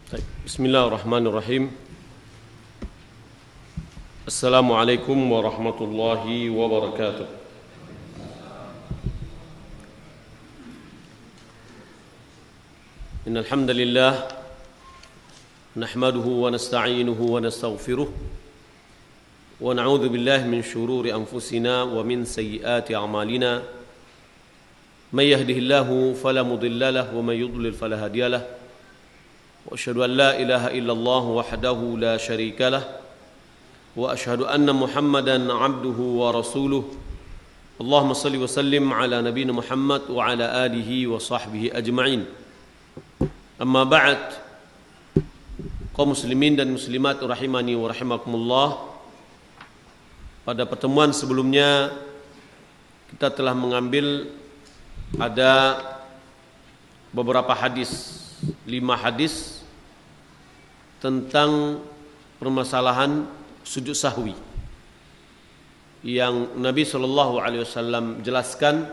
Bismillahirrahmanirrahim. Assalamualaikum warahmatullahi wabarakatuh. Innal hamdalillah nahmaduhu wa nasta'inuhu wa nastaghfiruh wa na'udzu billahi min shururi anfusina wa min sayyiati a'malina. May yahdihillahu fala mudilla lahu wa may yudlil fala hadiya lahu. وأشهد أن لا إله إلا الله وحده لا شريك له وأشهد أن محمدا عبده ورسوله اللهم صل وسلم على نبينا محمد وعلى آله وصحبه أجمعين أما بعد kaum muslimin dan muslimat rahimani wa rahimakumullah. Pada pertemuan sebelumnya kita telah mengambil ada beberapa hadis, 5 hadis tentang permasalahan sujud sahwi yang Nabi SAW jelaskan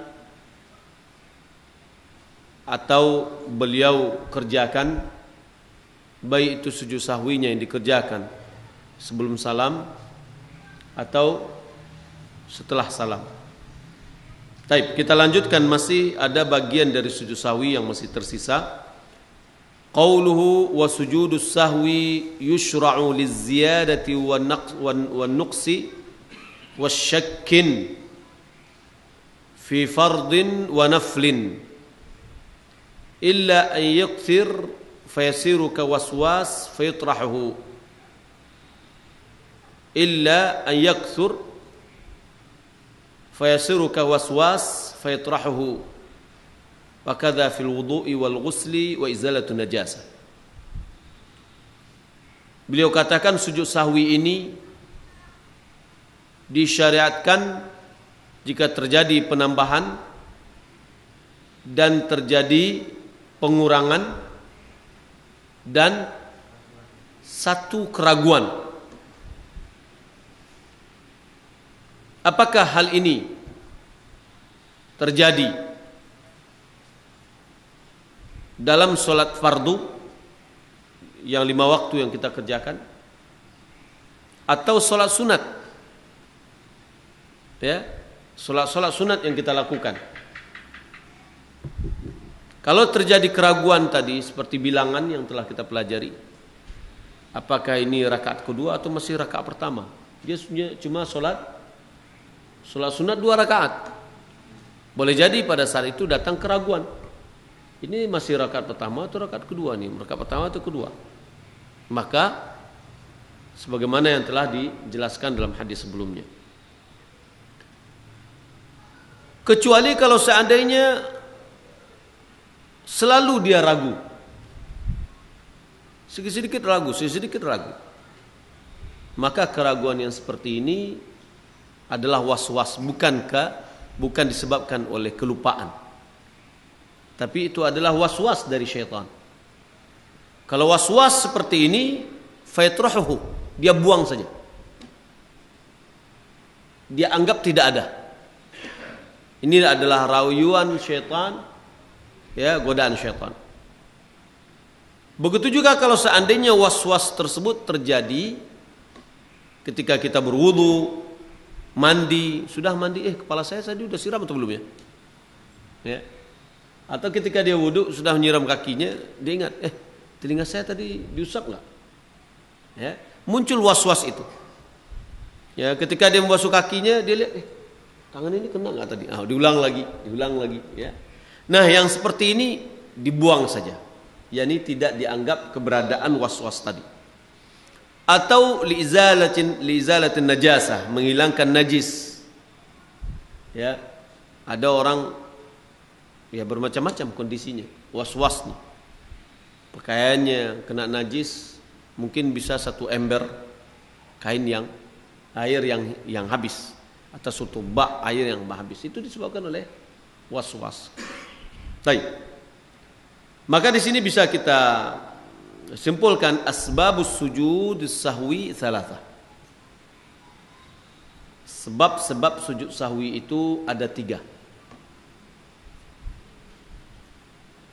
atau beliau kerjakan, baik itu sujud sahwinya yang dikerjakan sebelum salam atau setelah salam. Baik, kita lanjutkan, masih ada bagian dari sujud sahwi yang masih tersisa. Qauluhu wa sujudus sahwi yushra'u liziyadati wan nuqsi wasyakkin fi fardin wa naflin illa an yakthir fayasiru ka waswas fayatrahuhu illa an yakthur fayasiru ka waswas fayatrahuhu wa kadza fil wudu'i wal ghusli wa izalatun najasah. Beliau katakan sujud sahwi ini disyariatkan jika terjadi penambahan dan terjadi pengurangan dan satu keraguan. Apakah hal ini terjadi dalam solat fardu yang 5 waktu yang kita kerjakan atau solat sunat, ya, solat sunat yang kita lakukan? Kalau terjadi keraguan tadi seperti bilangan yang telah kita pelajari, apakah ini rakaat kedua atau masih rakaat pertama? Dia cuma solat sunat 2 rakaat. Boleh jadi pada saat itu datang keraguan, ini masih rakaat pertama atau rakaat kedua nih, rakaat pertama atau kedua. Maka sebagaimana yang telah dijelaskan dalam hadis sebelumnya. Kecuali kalau seandainya selalu dia ragu, sedikit ragu, maka keraguan yang seperti ini adalah was-was, bukan disebabkan oleh kelupaan, tapi itu adalah was-was dari syaitan. Kalau was-was seperti ini, fayatrahuhu, dia buang saja, dia anggap tidak ada. Ini adalah rayuan syaitan, ya, godaan syaitan. Begitu juga kalau seandainya was-was tersebut terjadi ketika kita berwudu, mandi, sudah mandi, kepala saya tadi sudah siram atau belum ya? Ya. Atau ketika dia wudu sudah menyiram kakinya, dia ingat, telinga saya tadi diusap enggak? Ya, muncul was-was itu. Ya, ketika dia membasuh kakinya, dia lihat, tangan ini kena enggak tadi? Diulang lagi, ya. Nah, yang seperti ini dibuang saja. yakni tidak dianggap keberadaan was-was tadi. Atau liizalatin najasah, menghilangkan najis. Ya, ada orang ya bermacam-macam kondisinya, was-was nih. Pakaiannya kena najis, mungkin bisa 1 ember kain yang air yang habis, atau 1 bak air yang habis. Itu disebabkan oleh was-was. Baik. Maka di sini bisa kita simpulkan asbabus sujud sahwi thalatha. Sebab-sebab sujud sahwi itu ada 3.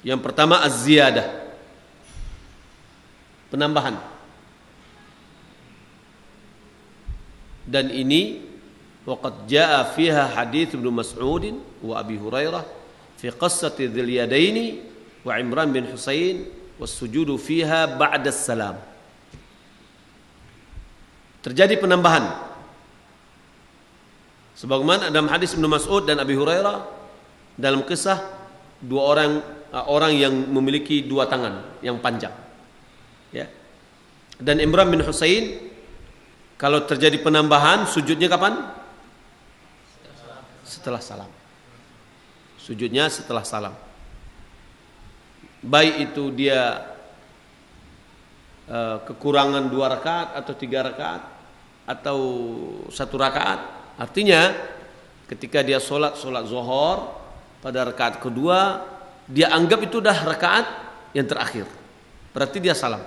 Yang pertama az-ziyadah. penambahan. Dan ini waqad jaa fiha hadits Ibnu Mas'ud wa Abi Hurairah fi qissati Dzil Yadaini wa Imran bin Husain was sujudu fiha ba'da salam. Terjadi penambahan. Sebagaimana dalam hadis Ibnu Mas'ud dan Abi Hurairah dalam kisah dua orang yang memiliki dua tangan yang panjang. Ya. Dan Imran bin Husain kalau terjadi penambahan sujudnya kapan? Setelah salam. Sujudnya setelah salam. Baik itu dia kekurangan 2 rakaat atau 3 rakaat atau 1 rakaat. Artinya ketika dia sholat zuhur pada rakaat kedua, dia anggap itu dah rakaat yang terakhir. Berarti dia salam.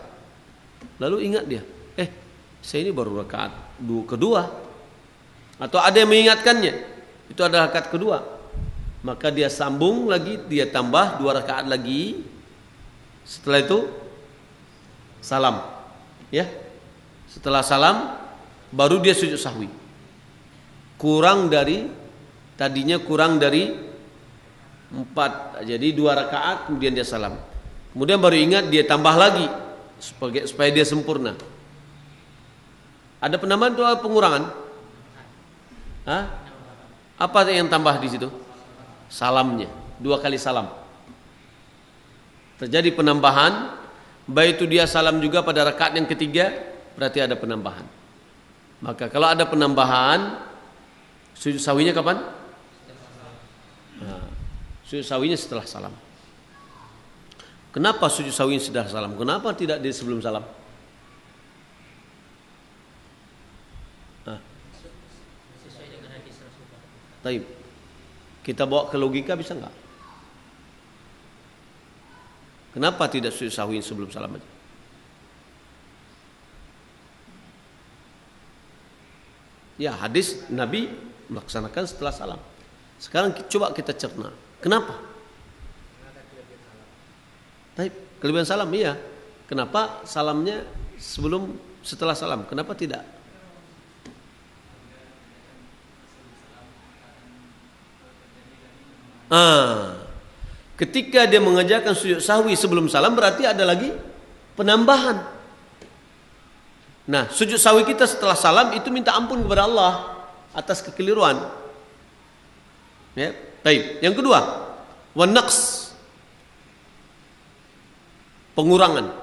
Lalu ingat dia, saya ini baru rakaat kedua. Atau ada yang mengingatkannya, itu adalah rakaat kedua. Maka dia sambung lagi, dia tambah 2 rakaat lagi. Setelah itu salam. Ya. Setelah salam baru dia sujud sahwi. Tadinya kurang dari 4. Jadi 2 rakaat kemudian dia salam. Kemudian baru ingat dia tambah lagi supaya dia sempurna. Ada penambahan atau pengurangan? Hah? Apa yang tambah di situ? Salamnya, 2 kali salam. Terjadi penambahan, baik itu dia salam juga pada rakaat yang ketiga, berarti ada penambahan. Maka kalau ada penambahan, sujud sahwinya kapan? Sujud sahwinya setelah salam. Kenapa sujud sahwinya setelah salam? Kenapa tidak di sebelum salam? Taib. Kita bawa ke logika bisa enggak? Kenapa tidak sujud sahwi sebelum salam aja? Ya, hadis Nabi melaksanakan setelah salam. Sekarang coba kita cerna. Kenapa? Taib. Kelebihan salam, iya. Kenapa salamnya setelah salam? Kenapa tidak? Ketika dia mengajarkan sujud sahwi sebelum salam berarti ada lagi penambahan. Nah, sujud sahwi kita setelah salam itu minta ampun kepada Allah atas kekeliruan. Ya, baik. Yang kedua, wan naqs. Pengurangan.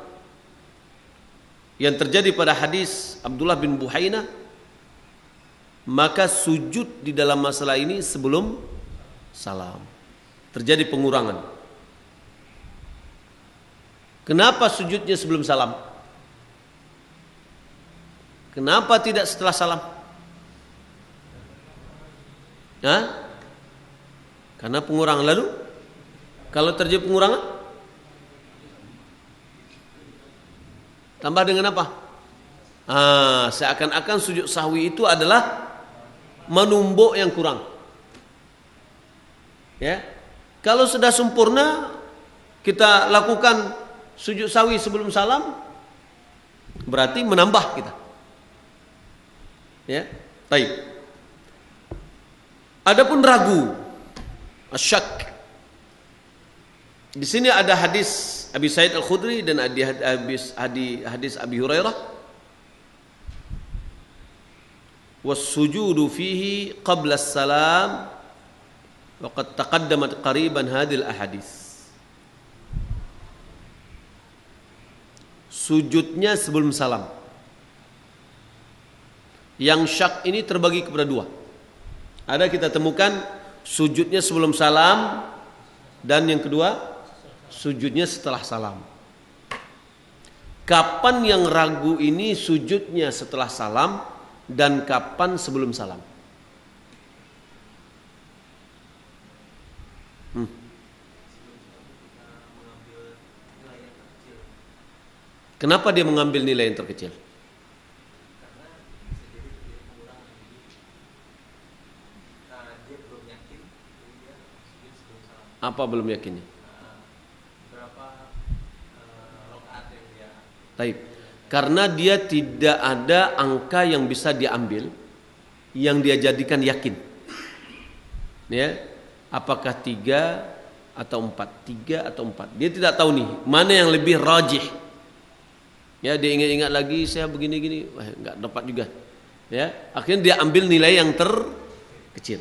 Yang terjadi pada hadis Abdullah bin Buhainah, maka sujud di dalam masalah ini sebelum salam. Terjadi pengurangan. Kenapa sujudnya sebelum salam? Kenapa tidak setelah salam? Karena pengurangan. Lalu kalau terjadi pengurangan, tambah dengan apa? Seakan-akan sujud sahwi itu adalah menumbuk yang kurang. Ya. Kalau sudah sempurna kita lakukan sujud sahwi sebelum salam, berarti menambah kita. Ya, baik. Adapun ragu, asyak. Di sini ada hadis Abi Sa'id Al-Khudri dan hadis Abi Hurairah. Was-sujudu fihi qabla as-salam waqad taqaddamat qariban hadhil ahadits. Sujudnya sebelum salam. Yang syak ini terbagi kepada 2. Ada kita temukan sujudnya sebelum salam dan yang kedua sujudnya setelah salam. Kapan yang ragu ini sujudnya setelah salam dan kapan sebelum salam? Kenapa dia mengambil nilai yang terkecil? Apa belum yakinnya? Taib. Karena dia tidak ada angka yang bisa diambil yang dia jadikan yakin. Ya, apakah 3 atau 4? 3 atau 4. Dia tidak tahu nih mana yang lebih rajih. Ya, dia ingat-ingat lagi, saya begini-gini, enggak dapat juga. Ya, akhirnya dia ambil nilai yang terkecil.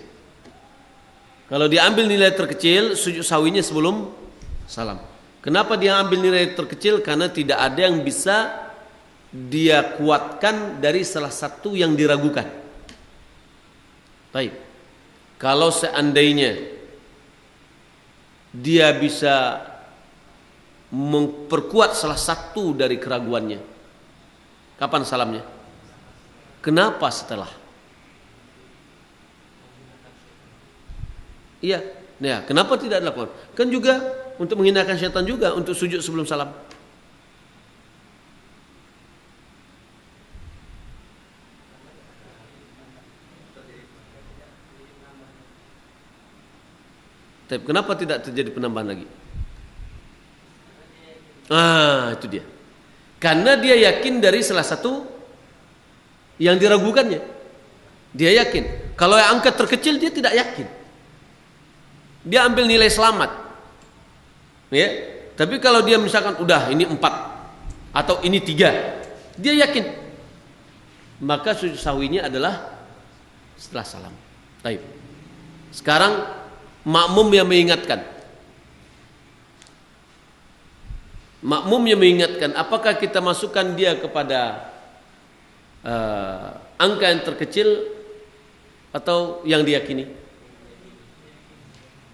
Kalau dia ambil nilai terkecil, sujud sahwinya sebelum salam. Kenapa dia ambil nilai terkecil? Karena tidak ada yang bisa dia kuatkan dari salah satu yang diragukan. Baik. Kalau seandainya dia bisa memperkuat salah satu dari keraguannya, kapan salamnya? Kenapa setelah? Iya, ya, kenapa tidak dilakukan? Kan juga untuk menghinakan syaitan juga untuk sujud sebelum salam. Tapi kenapa tidak terjadi penambahan lagi? Itu dia. Karena dia yakin dari salah satu yang diragukannya. Dia yakin. Kalau yang angka terkecil dia tidak yakin. Dia ambil nilai selamat. Ya. Tapi kalau dia misalkan udah ini 4 atau ini 3, dia yakin. Maka sujud sahwinya adalah setelah salam. Baik. Sekarang makmum yang mengingatkan. Makmum yang mengingatkan, apakah kita masukkan dia kepada angka yang terkecil atau yang diyakini?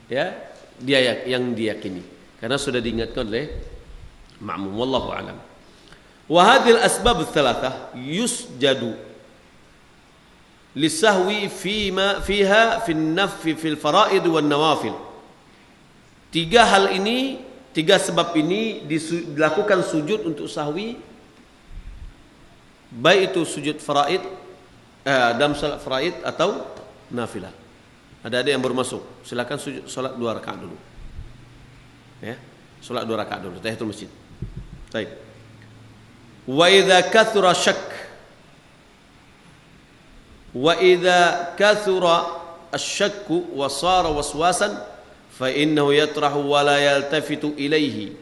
Ya, dia yang diyakini. Karena sudah diingatkan oleh makmum. Wallahu a'lam. Wa hadhil asbab ats-tsalatsah yusjadu lisahwi fiha fi an-nafl fil fara'id wan nawafil. 3 hal ini, 3 sebab ini dilakukan sujud untuk sahwi, baik itu sujud faraid dalam salat faraid atau nafilah. Ada yang baru masuk, silakan sujud salat 2 rakaat dulu. Ya, salat 2 rakaat dulu tahiyatul masjid. Baik. Wa idza kathura syak wa idza kathura asy-syakku wa sara waswasan fa innahu yatrahu wa la yaltafitu ilaihi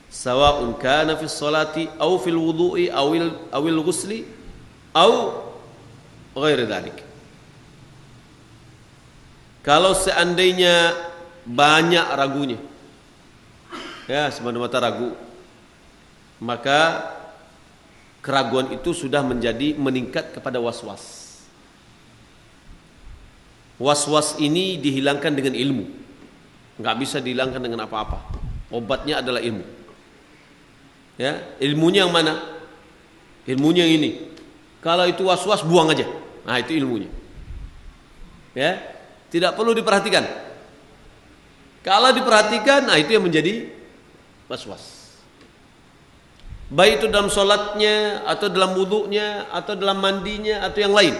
sawa'un kana fi sholati aw fil wudu'i aw al ghusli aw ghairi dzalik. Kalau seandainya banyak ragunya, ya semata-mata ragu, maka keraguan itu sudah meningkat kepada was-was. Was-was ini dihilangkan dengan ilmu. Enggak bisa dihilangkan dengan apa-apa. Obatnya adalah ilmu. Ya, ilmunya yang mana? Ilmunya yang ini. Kalau itu was-was buang aja. Nah, itu ilmunya. Ya, tidak perlu diperhatikan. Kalau diperhatikan, nah itu yang menjadi was-was. Baik itu dalam sholatnya, atau dalam wudunya, atau dalam mandinya, atau yang lain.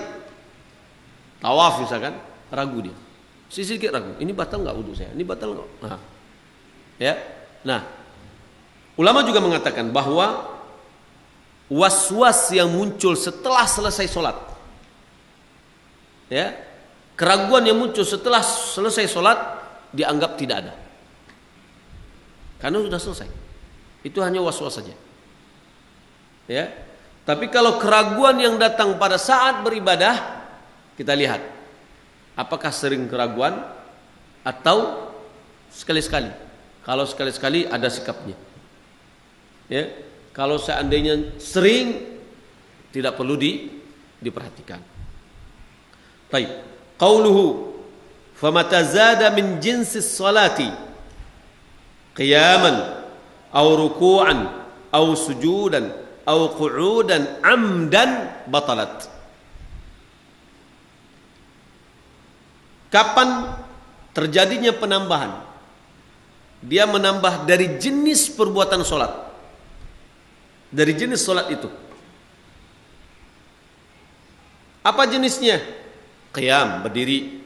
Tawaf misalkan, ragu dia. Sedikit ragu, ini batal nggak wudu saya? Ini batal nggak? Nah, ya. Nah, ulama juga mengatakan bahwa was-was yang muncul setelah selesai sholat, ya, keraguan yang muncul setelah selesai sholat dianggap tidak ada, karena sudah selesai. Itu hanya was-was saja. Ya, tapi kalau keraguan yang datang pada saat beribadah, kita lihat apakah sering keraguan atau sekali-sekali. Kalau sekali-sekali ada sikapnya. Ya, kalau seandainya sering tidak perlu diperhatikan. Baik. Qauluhu famata zada min jinsis salati qiyaman aw ruku'an aw sujudan aw qu'udan amdan batalat. Kapan terjadinya penambahan? Dia menambah dari jenis perbuatan sholat. Dari jenis sholat itu. Apa jenisnya? Qiyam, berdiri.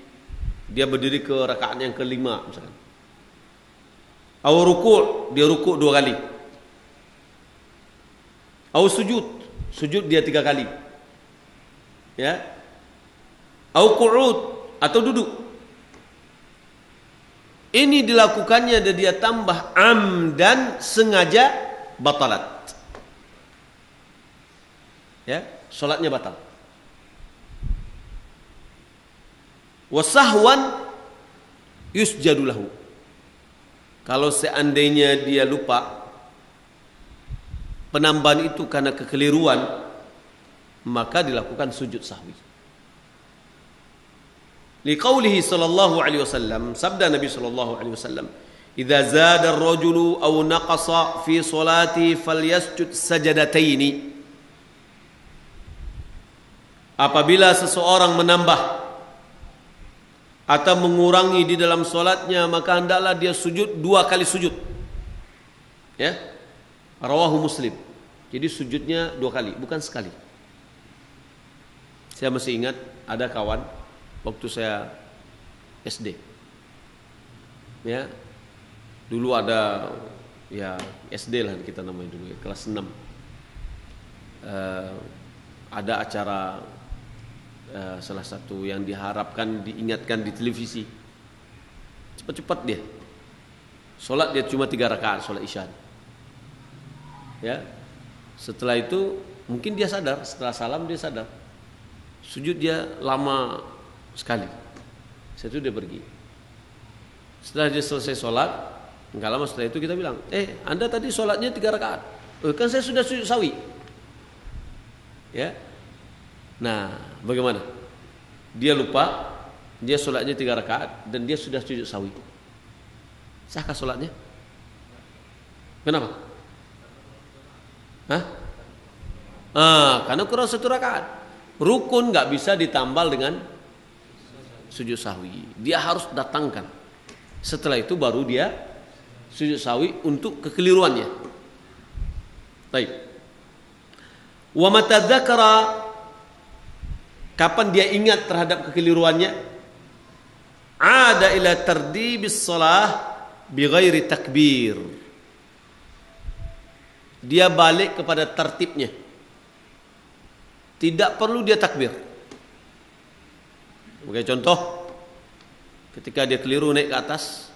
Dia berdiri ke rakaat yang kelima misalkan. Aw ruku', dia ruku' 2 kali. Au sujud, sujud dia 3 kali. Ya. Au qu'ud, atau duduk. Ini dilakukannya dan dia tambah amdan, sengaja, batalat. Ya, salatnya batal. Wasahwan yusjadu lahu. Kalau seandainya dia lupa, penambahan itu karena kekeliruan, maka dilakukan sujud sahwi. Liqaulihi sallallahu alaihi wasallam, sabda Nabi sallallahu alaihi wasallam, "Idza zada ar-rajulu aw naqasa fi salati falyasjud sajadataini." Apabila seseorang menambah atau mengurangi di dalam salatnya, maka hendaklah dia sujud 2 kali sujud. Ya. Rawahu Muslim. Jadi sujudnya 2 kali, bukan sekali. Saya masih ingat ada kawan waktu saya SD. Ya. Dulu ada ya SD lah kita namanya dulu ya, kelas 6. Ada acara salah satu yang diharapkan diingatkan di televisi. Cepat-cepat dia. Salat dia cuma 3 rakaat salat Isya. Ya. Setelah itu mungkin dia sadar, setelah salam dia sadar. Sujud dia lama sekali. Setelah itu dia pergi. Setelah dia selesai sholat, enggak lama setelah itu kita bilang, Anda tadi sholatnya 3 rakaat. Kan saya sudah sujud sawi. Ya. Nah, bagaimana? Dia lupa, dia sholatnya 3 rakaat dan dia sudah sujud sawi. Sahkah sholatnya? Kenapa? Hah? Karena kurang 1 rakaat. Rukun nggak bisa ditambal dengan sujud sahwi. Dia harus datangkan. Setelah itu baru dia sujud sahwi untuk kekeliruannya. Baik. Wa mata dzakara, kapan dia ingat terhadap kekeliruannya? Ada ila tardibis shalah bighairi takbir. Dia balik kepada tertibnya. Tidak perlu dia takbir. Sebagai contoh, ketika dia keliru naik ke atas,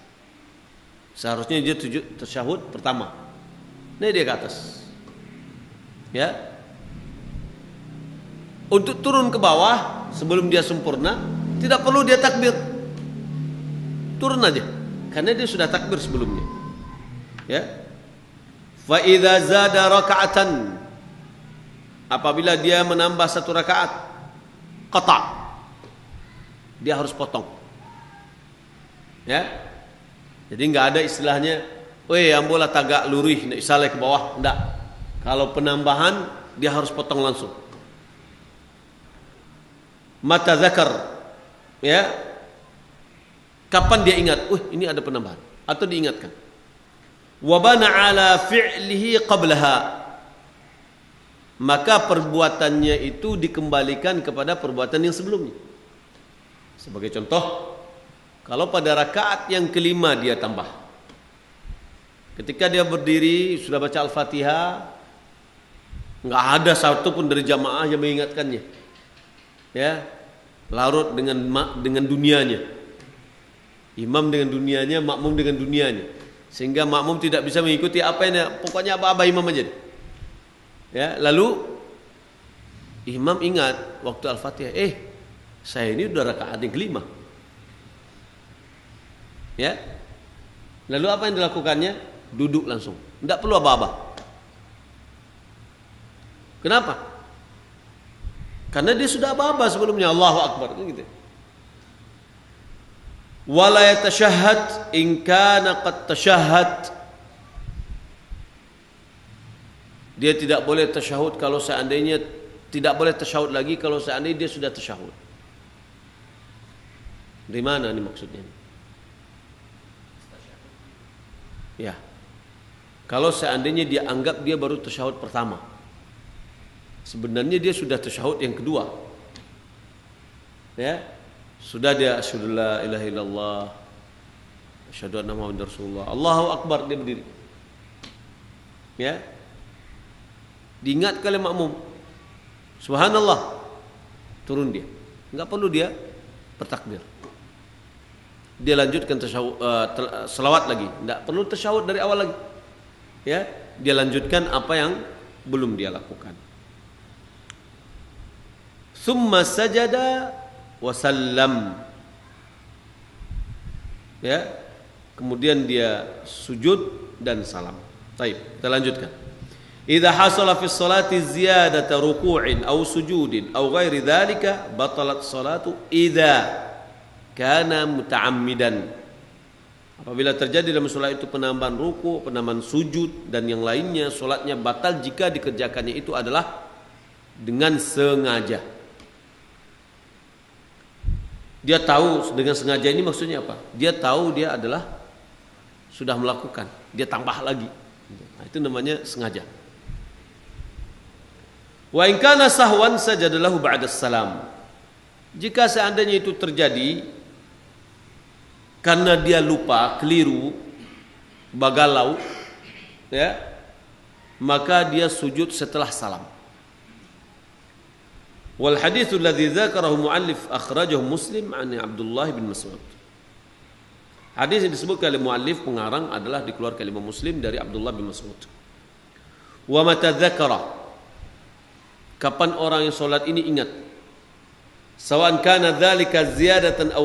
seharusnya dia tasyahud pertama. Naik dia ke atas. Ya. Untuk turun ke bawah sebelum dia sempurna, tidak perlu dia takbir. Turun aja. Karena dia sudah takbir sebelumnya. Ya. Fa idza zada raka'atan, apabila dia menambah 1 rakaat, qata', dia harus potong. Ya. Jadi enggak ada istilahnya, ambola tagak lurih nak isale ke bawah, enggak. Kalau penambahan dia harus potong langsung. Mata zakar, ya. Kapan dia ingat, ini ada penambahan, atau diingatkan. Wa bana ala fi'lihi qablaha, maka perbuatannya itu dikembalikan kepada perbuatan yang sebelumnya. Sebagai contoh, kalau pada rakaat yang kelima dia tambah, ketika dia berdiri sudah baca Al-Fatihah, enggak ada satu pun dari jamaah yang mengingatkannya. Ya, larut dengan dunianya. Imam dengan dunianya, makmum dengan dunianya. Sehingga makmum tidak bisa mengikuti apa yang pokoknya apa-apa imam aja. Ya, lalu imam ingat waktu Al-Fatihah, saya ini udah rakaat yang kelima. Ya. Lalu apa yang dilakukannya? Duduk langsung. Tidak perlu apa-apa. Kenapa? Karena dia sudah apa-apa sebelumnya. Allahu Akbar gitu. Wala yatashahhad in kana qad tashahhad. Dia tidak boleh tasyahud kalau seandainya tidak boleh tasyahud lagi kalau seandainya dia sudah tasyahud. Di mana ini maksudnya? Ya. Kalau seandainya dia anggap dia baru tasyahud pertama, sebenarnya dia sudah tasyahud yang kedua. Ya. Sudah dia asyhadu la ilaha illallah, asyhadu anna muhammadar rasulullah, Allahu akbar, dia berdiri. Ya. diingatkan oleh makmum, subhanallah, turun dia. Enggak perlu dia bertakbir. Dia lanjutkan selawat lagi, enggak perlu tasyahud dari awal lagi. Ya, dia lanjutkan apa yang belum dia lakukan. Summa sajada wa sallam. Ya, kemudian dia sujud dan salam. Baik, kita lanjutkan. Idza hasala fi sholati ziyadatu ruku'in aw sujudin aw ghairi dzalika batalat sholatu idza kana muta'ammidan. Apabila terjadi dalam salat itu penambahan ruku, penambahan sujud dan yang lainnya, salatnya batal jika dikerjakannya itu adalah dengan sengaja. Dia tahu dengan sengaja ini maksudnya apa? Dia tahu dia adalah sudah melakukan, dia tambah lagi. Nah, itu namanya sengaja. Wa in kana sahwan sajada lahu ba'da salam. Jika seandainya itu terjadi karena dia lupa, keliru, bagalau, ya, maka dia sujud setelah salam. Wal haditsul ladzi dzakarahu muallif akhrajahu Muslim an Abdullah bin Mas'ud. Hadis yang disebutkan oleh muallif pengarang adalah dikeluarkan oleh Imam Muslim dari Abdullah bin Mas'ud. Wa mata dzakara, kapan orang yang salat ini ingat, sawan kana dzalika ziyadatan aw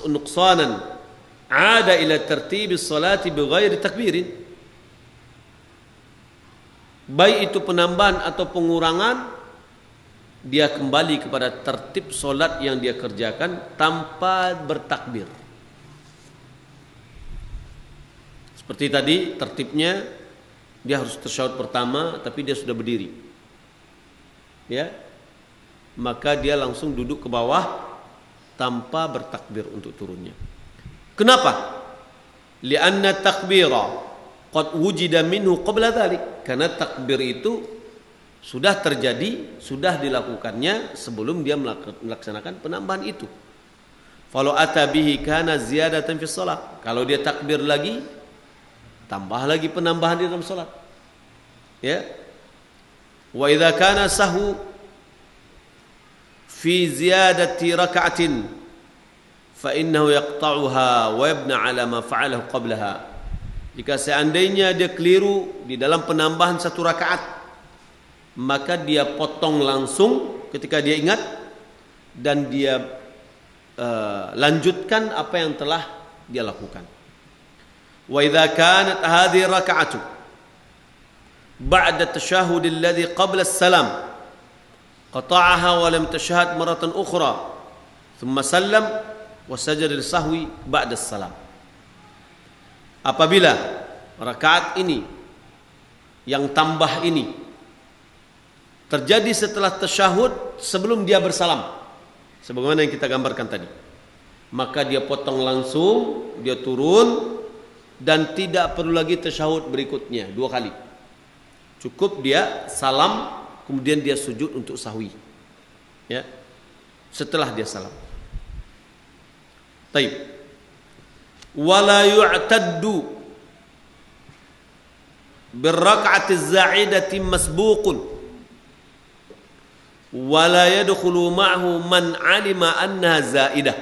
nuqsanan, ada ila tertibis salati bighairi takbirin. Baik itu penambahan atau pengurangan, dia kembali kepada tertib solat yang dia kerjakan tanpa bertakbir. Seperti tadi tertibnya, dia harus tasyahud pertama tapi dia sudah berdiri, ya, maka dia langsung duduk ke bawah tanpa bertakbir untuk turunnya. Kenapa? Lianna takbira qad wujida minhu qabla dhalik. Karena takbir itu sudah terjadi, sudah dilakukannya sebelum dia melaksanakan penambahan itu. Falau ata bihi kana ziyadatan fi shalah. Kalau dia takbir lagi, tambah lagi penambahan di dalam salat. Ya. Wa idza kana sahwu fi ziyadati raka'atin fa innahu yaqta'uha wa yabna 'ala ma fa'alahu qablaha. Jika seandainya dia keliru di dalam penambahan satu rakaat, maka dia potong langsung ketika dia ingat dan dia lanjutkan apa yang telah dia lakukan. Wa idza kanat hadhihi raka'atu ba'da at-tashahhud alladhi qabla as-salam qata'aha wa lam tashahhad maratan ukhra thumma sallam wa sajada lis-sahwi ba'da as-salam. Apabila rakaat ini yang tambah ini terjadi setelah tasyahud sebelum dia bersalam, sebagaimana yang kita gambarkan tadi, maka dia potong langsung, dia turun dan tidak perlu lagi tasyahud berikutnya 2 kali. Cukup dia salam kemudian dia sujud untuk sahwi. Ya. Setelah dia salam. Taib. Wala yu'taddu birrak'ati az-za'idati masbuqun wala yadkhulu ma'hu man 'alima annaha za'idah.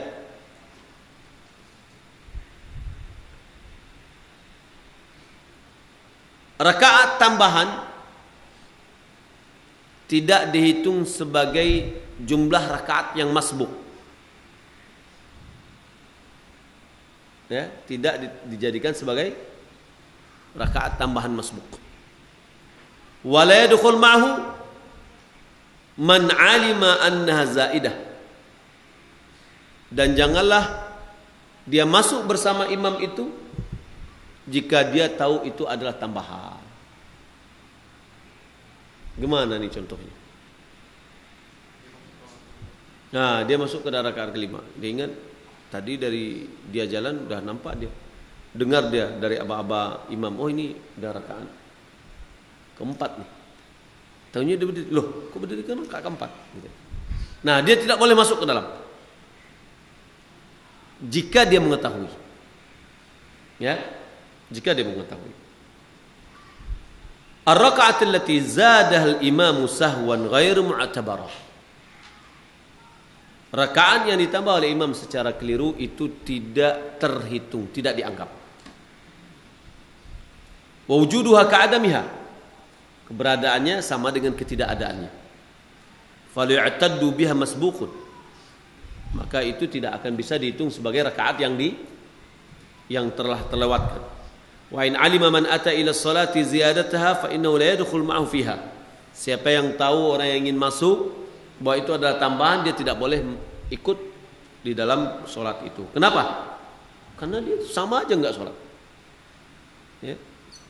Rakaat tambahan tidak dihitung sebagai jumlah rakaat yang masbuk. Ya, tidak dijadikan sebagai rakaat tambahan masbuk. Wala yadkhul ma'hu man 'alima annaha zaidah. Dan janganlah dia masuk bersama imam itu jika dia tahu itu adalah tambahan. Gimana nih contohnya? Nah, dia masuk ke rakaat kelima. Dia ingat tadi dari dia jalan udah nampak dia. Dengar dia dari aba-aba imam, oh ini udah rakaat keempat nih. Tahunya dia berdiri, loh kok berdiri kan rakaat keempat gitu. Nah, dia tidak boleh masuk ke dalam jika dia mengetahui. Ya, jika dia mengetahui. Ar-raka'at allati zadaha al-imamu sahwan ghairu mu'tabarah. Rakaat yang ditambah oleh imam secara keliru itu tidak terhitung, tidak dianggap. Wa wujuduha ka'adamiha. Keberadaannya sama dengan ketidakadaannya. Falyu'taddu biha masbuqun. Maka itu tidak akan bisa dihitung sebagai rakaat yang telah terlewatkan. Wa in alima man ata ila salati ziyadataha fa innahu la yadkhul ma'ahu fiha. Siapa yang tahu orang yang ingin masuk bahwa itu adalah tambahan, dia tidak boleh ikut di dalam salat itu. Kenapa? Karena dia sama aja enggak salat. Ya.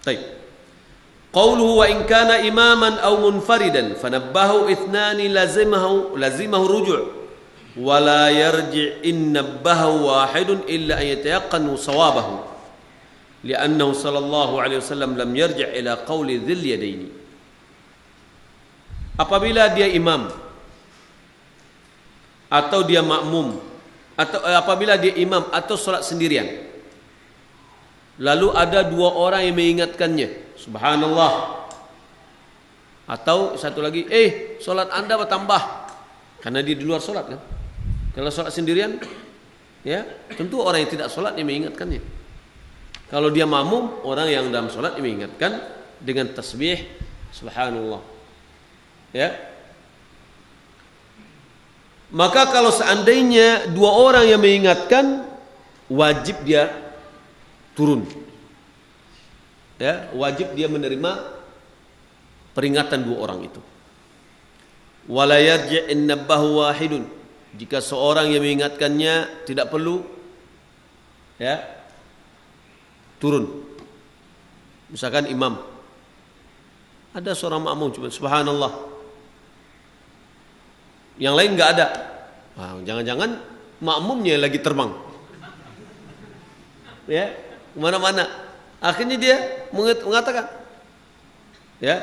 Baik. Qauluhu wa in kana imaman aw munfaridan fanabbahu ithnani lazimahu ruju' wa la yarji' in nabbahu wahidun illa an yatayaqqanu sawabahu. Li'annahu sallallahu alaihi wasallam lam yarji' ila qawli dhil yadaini. Apabila dia imam atau dia makmum atau apabila dia imam atau salat sendirian, lalu ada dua orang yang mengingatkannya, subhanallah, atau satu lagi, salat Anda bertambah, karena dia di luar salat kan. Kalau salat sendirian, ya tentu orang yang tidak salat yang mengingatkannya. Kalau dia makmum, orang yang dalam salat mengingatkan dengan tasbih subhanallah. Ya. Maka kalau seandainya dua orang yang mengingatkan, wajib dia turun. Ya, wajib dia menerima peringatan dua orang itu. Wala yarji' in nabbahu wahidun. Jika seorang yang mengingatkannya tidak perlu ya turun. Misalkan imam, ada seorang makmum cuma subhanallah, yang lain nggak ada. Jangan-jangan makmumnya lagi terbang, ya kemana-mana. Akhirnya dia mengatakan, ya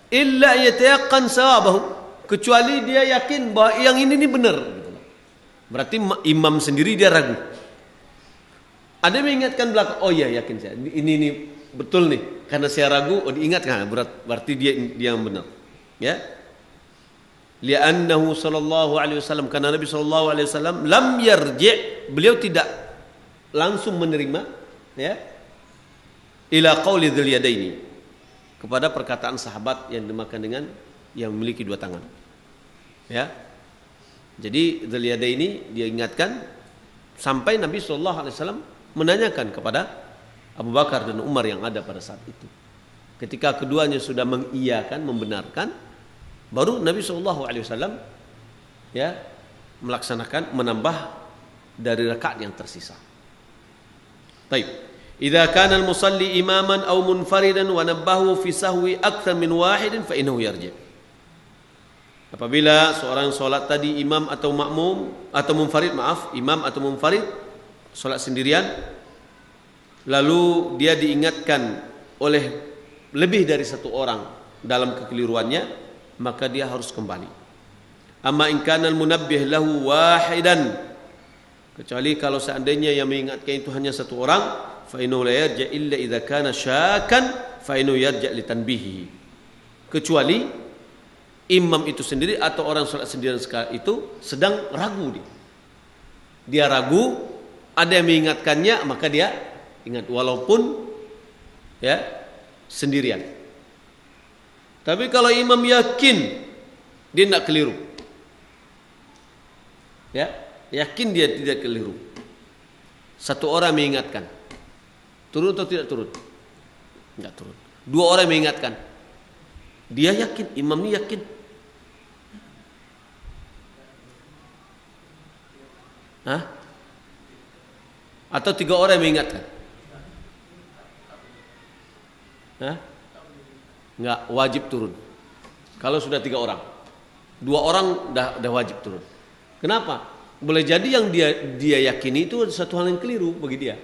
illa yatayaqqan sawabahu, kecuali dia yakin bahwa yang ini benar. Berarti imam sendiri dia ragu. Ada yang mengingatkan belakang, oh iya yakin saya, ini betul nih, karena saya ragu, diingatkan, berarti dia yang benar. Ya, li'annahu sallallahu alaihi wasallam, karena Nabi sallallahu alaihi wasallam lam yarji', beliau tidak langsung menerima, ya, ila qauli dzil yadaini, kepada perkataan sahabat yang dimakan dengan yang memiliki dua tangan. Ya, jadi dzil yadaini dia ingatkan sampai Nabi sallallahu alaihi wasallam menanyakan kepada Abu Bakar dan Umar yang ada pada saat itu. Ketika keduanya sudah mengiyakan, membenarkan, baru Nabi SAW ya melaksanakan, menambah dari rakaat yang tersisa. Taib. Idza kana al-musalli imaman aw munfaridan wa nabbahu fi sahwi akthar min wahidin fa innahu yarji'. Apabila seorang salat tadi imam atau makmum atau munfarid, imam atau munfarid salat sendirian, lalu dia diingatkan oleh lebih dari satu orang dalam kekeliruannya, maka dia harus kembali. Amma in kana al-munabbih lahu wahidan, kecuali kalau seandainya yang mengingatkan itu hanya satu orang, fa innahu la yarji' illa idza kana syakkan fa innahu yarji' li tanbihi. Kecuali imam itu sendiri atau orang salat sendirian itu sedang ragu dia. Dia ragu, ada yang mengingatkannya, maka dia ingat walaupun ya sendirian. Tapi kalau imam yakin dia tidak keliru, ya yakin dia tidak keliru, satu orang mengingatkan, turun atau tidak turun? Tidak turun. Dua orang mengingatkan, dia yakin, imam ini yakin, atau tiga orang yang mengingatkan? Enggak, wajib turun. Kalau sudah tiga orang, dua orang dah wajib turun. Kenapa? Boleh jadi yang dia yakini itu satu hal yang keliru bagi dia.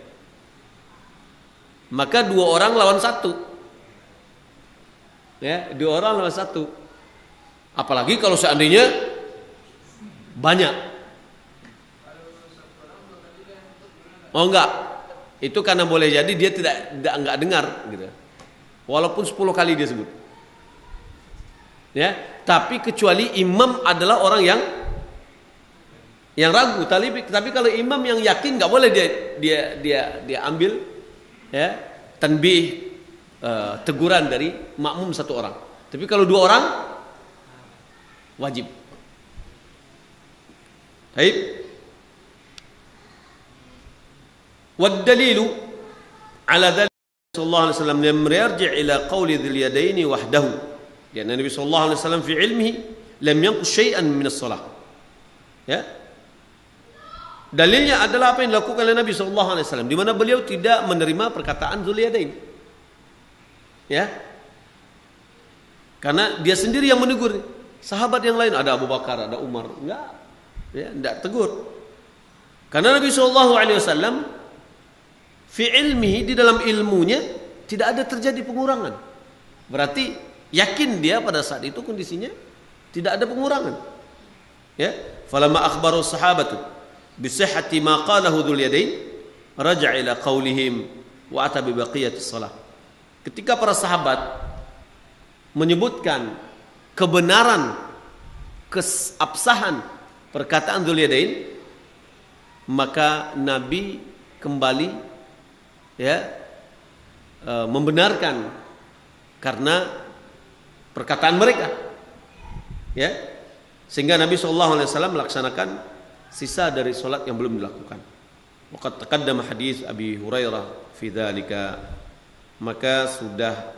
Maka dua orang lawan satu. Ya, dua orang lawan satu. Apalagi kalau seandainya banyak. Oh enggak, itu karena boleh jadi dia tidak dengar gitu. Walaupun 10 kali dia sebut. Ya, tapi kecuali imam adalah orang yang ragu. Tapi kalau imam yang yakin nggak boleh dia ambil ya tanbih teguran dari makmum satu orang. Tapi kalau dua orang wajib. Baik. Wad dalilu ala dzalika sallallahu alaihi wasallam lam yarji' ila qawli dzil yadaini wahdahu. Ya, Nabi sallallahu alaihi wasallam fi ilmihi lam yanqus syai'an min as-shalah. Ya. Dalilnya adalah apa yang dilakukan oleh Nabi sallallahu alaihi wasallam di mana beliau tidak menerima perkataan dzul yadain. Ya. Karena dia sendiri yang menegur. Sahabat yang lain ada Abu Bakar, ada Umar, enggak tegur. Karena Nabi sallallahu alaihi wasallam fi ilmihi, di dalam ilmunya tidak ada terjadi pengurangan. Berarti yakin dia pada saat itu kondisinya tidak ada pengurangan. Ya, falamma akhbaru sahabatu bi sihhati ma qalahu dzul yadain raja'a ila qaulihim wa ata bi baqiyatis shalah. Ketika para sahabat menyebutkan kebenaran keabsahan perkataan dzul yadain, maka Nabi kembali membenarkan karena perkataan mereka, ya, sehingga Nabi SAW melaksanakan sisa dari solat yang belum dilakukan. Waqad taqaddama hadis Abi Hurairah fi dzalika, maka sudah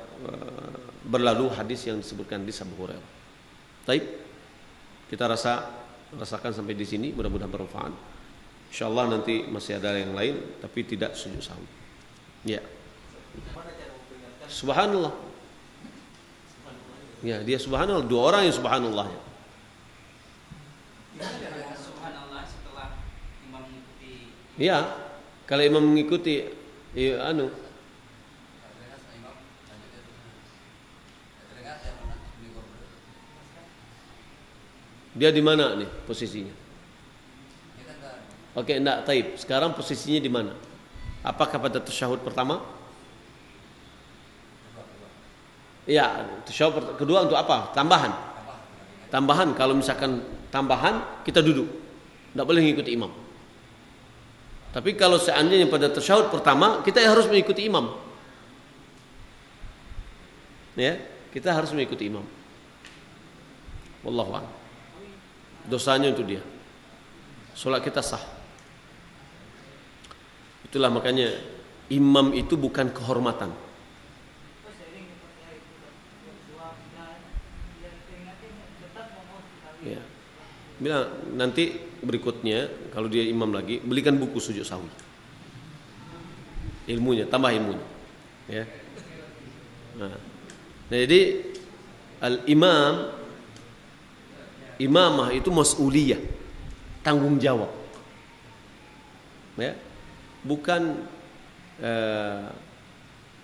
berlalu hadis yang disebutkan di Abu Hurairah. Baik, kita rasakan sampai di sini, mudah-mudahan bermanfaat. Insyaallah nanti masih ada yang lain, tapi tidak sujud sahwi. Ya. Subhanallah. Ya, dia subhanallah, dua orang yang subhanallah. Subhanallah setelah imam mengikuti. Ya, kalau imam mengikuti dia di mana nih posisinya? Oke, enggak, taib. Sekarang posisinya di mana? Apakah pada tasyahud pertama? Ya, tasyahud kedua untuk apa? Tambahan. Tambahan, kalau misalkan tambahan kita duduk. Enggak boleh mengikuti imam. Tapi kalau seandainya pada tasyahud pertama, kita harus mengikuti imam. Ya, kita harus mengikuti imam. Wallahu a'lam. Dosanya untuk dia. Salat kita sah. Itulah makanya imam itu bukan kehormatan. Ya. Bilang nanti berikutnya kalau dia imam lagi, belikan buku sujud sahwi. Ilmunya, tambah ilmunya. Ya. Nah, jadi imamah itu mas'uliyah, tanggung jawab. Ya. Bukan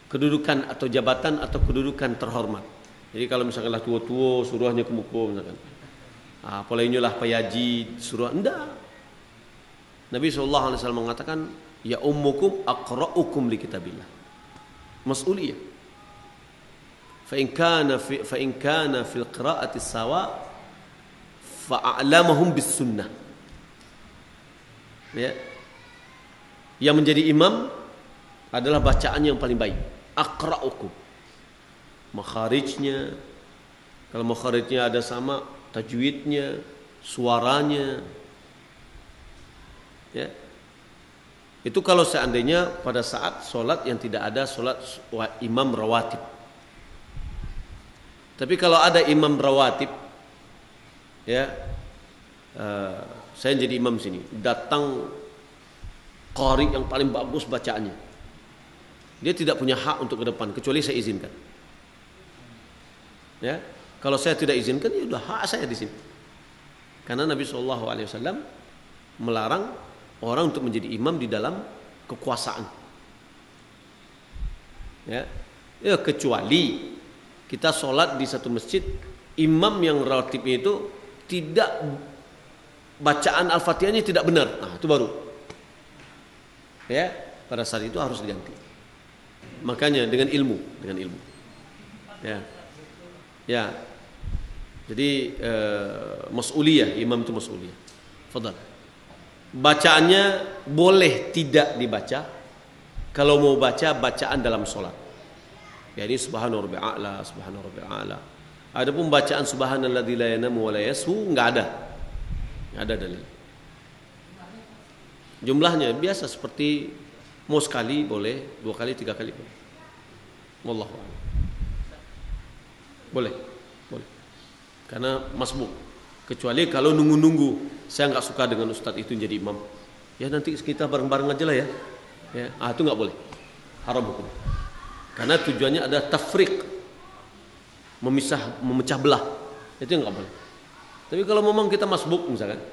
kedudukan atau jabatan atau kedudukan terhormat. Jadi kalau misalkanlah tua-tua suruhnya ke muka misalkan, apalagi lah payaji suruh, enggak. Nabi SAW mengatakan, ya ummukum aqra'ukum li kitabillah. Mas'uliyah. Fa in kana fil qira'ati sawa fa'alamahum bis sunnah. Ya. Yang menjadi imam adalah bacaannya yang paling baik. Aqra'ukum. Makharijnya, kalau makharijnya ada sama, tajwidnya, suaranya. Ya. Itu kalau seandainya pada saat solat yang tidak ada solat imam rawatib. Tapi kalau ada imam rawatib, ya, saya jadi imam sini, datang qari yang paling bagus bacaannya, dia tidak punya hak untuk ke depan kecuali saya izinkan. Ya, kalau saya tidak izinkan, ya sudah hak saya di sini. Karena Nabi SAW melarang orang untuk menjadi imam di dalam kekuasaan. Ya, kecuali kita sholat di satu masjid, imam yang rawatibnya itu tidak, bacaan Al-Fatihahnya tidak benar, nah itu baru. Ya, pada saat itu harus diganti. Makanya dengan ilmu. Ya. Ya. Jadi mas'uliyah, imam itu mas'uliyah. Fadhal. Bacaannya boleh tidak dibaca kalau mau baca bacaan dalam sholat. Ya ini subhana rabbil a'la, subhana rabbil a'la. Adapun bacaan subhanalladzi la yanamu wa la yashu enggak ada. Enggak ada dalil. Jumlahnya biasa seperti mau sekali boleh, 2 kali, 3 kali boleh. Wallahu a'lam. Boleh. Karena masbuk. Kecuali kalau nunggu-nunggu, saya nggak suka dengan ustadz itu jadi imam. Ya nanti kita bareng-bareng aja lah ya. Itu nggak boleh. Haram hukum. Karena tujuannya ada tafriq, memecah belah. Itu nggak boleh. Tapi kalau memang kita masbuk misalkan,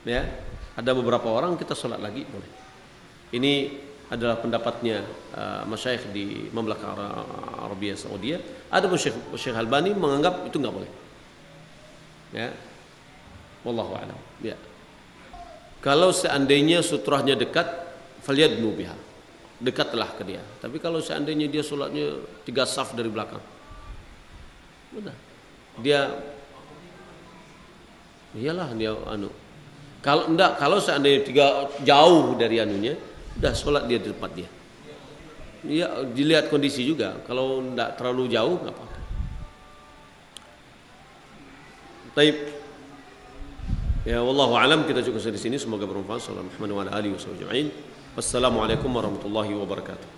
ya ada beberapa orang kita sholat lagi boleh. Ini adalah pendapatnya masyayikh di Mamlakah Arabia Saudi. Ada pun Syekh Albani menganggap itu nggak boleh. Ya, wallahu a'lam. Ya, kalau seandainya sutrahnya dekat, falyadnu biha, dekatlah ke dia. Tapi kalau seandainya dia sholatnya 3 saf dari belakang, udah, dia, iyalah dia Kalau enggak, kalau seandainya 3 jauh dari anunya, udah sholat dia di tempat dia. Iya, dilihat kondisi juga. Kalau enggak terlalu jauh, nggak apa-apa. Taib. Ya wallahu alam, kita cukup di sini, semoga bermanfaat. Sallallahu alaihi wa alihi wasallam. Wassalamualaikum warahmatullahi wabarakatuh.